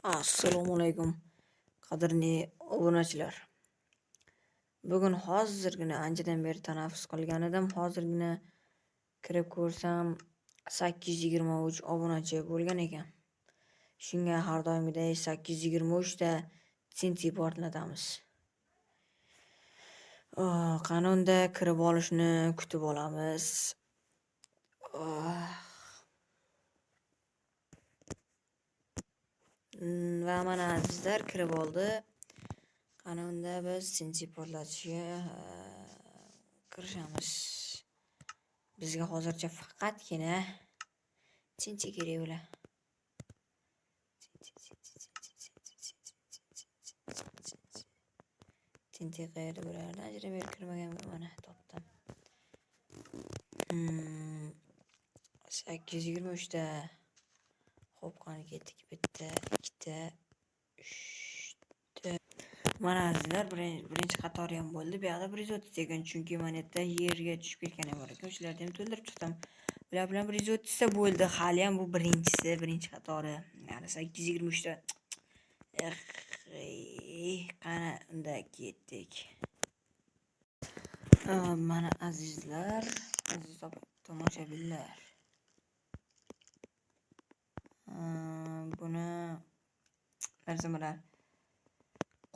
Assalomu alaykum, qadrli obunachilar. Bugun hozirgina anchadan beri tanaffus qilgan edim. Hozirgina kirib ko'rsam 823 obunachi bo'lgan ekan. Shunga har doimgidek 823 ta tsinti portlatamiz. Qani unda kirib olishni kutib olamiz. Va mana azizlar kirib oldi. Qani unda biz tsinti portlatishga kirishamiz. Bizga hozircha faqatgina tsinti kerak bo'la. Tsinti qayerda bo'lardi? Ajrab kirmagan mana topdim. 823 ta. Xo'p, qani ketdik. Bitta, ikkita, 3 ta. Mana azizlar, birinchi qatori ham bo'ldi. Bu yoqda 130 ekan, chunki moneta yerga tushib ketgan bor ekan. Shularni ham to'ldirib chiqdim. Bular bilan 130 ta bo'ldi. Hali ham bu birinchi qatori. Yana 823 ta. Qani unda ketdik. Mana azizlar, aziz tomoshabinlar. Buni narsa bilan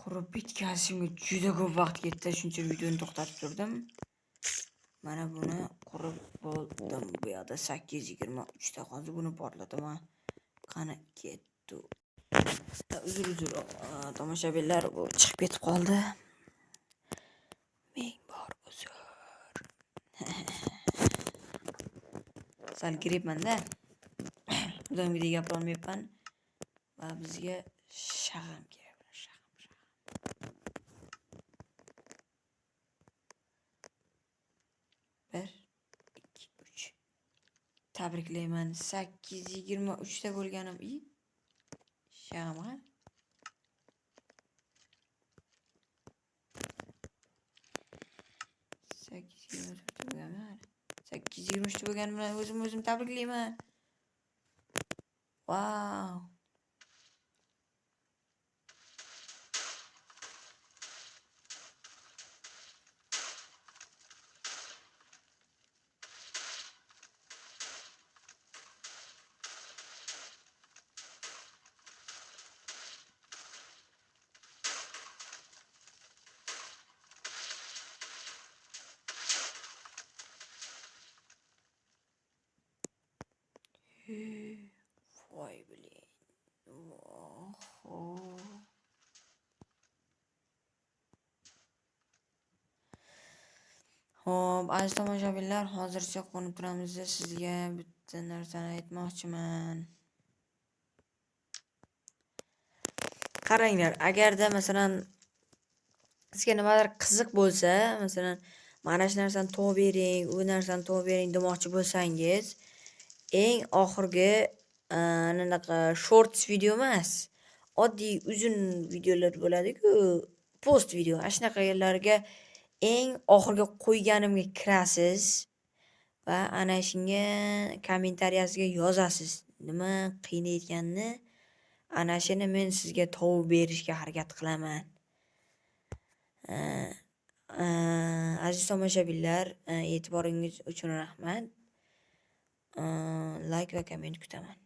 qurib bitkazishimga juda ko'p vaqt ketdi. Shuncha videoni to'xtatib turdim. Mana buni qurib bo'ldim. Bu yoqda 823 ta hozir buni portlataman. Qani ketdi. Uzr tomoshabinlar, bu chiqib ketib qoldi. Ming bor uzr. Sal giribman-da. Doimgidek gapirolmayapman va bizga shag'am kerak bo'ladi. Shag'am. 1 2 3. Tabriklayman. 823 ta bo'lganim. Shag'am. 823 ta bo'lganim bilan o'zim tabriklayman. Wow. Voy bilin. Xo'p, aziz tomoshabinlar, hozircha qo'nib turamiz. Sizga bitta narsani aytmoqchiman. Qaranglar, agarda masalan sizga nimadir qiziq bo'lsa, masalan mana shu narsani topib bering, u narsani topib bering demoqchi bo'lsangiz, eng oxirgi anaqa shorts video emas, oddiy uzun videolar bo'ladi-ku, post video, ashunaqalarga eng oxirgi qo'yganimga kirasiz va ana shunga kommentariyasiga yozasiz. Nima qiynayotganini, ana shuni men sizga topib berishga harakat qilaman. Aziz tomoshabinlar, e'tiboringiz uchun rahmat. Like va komment kutaman.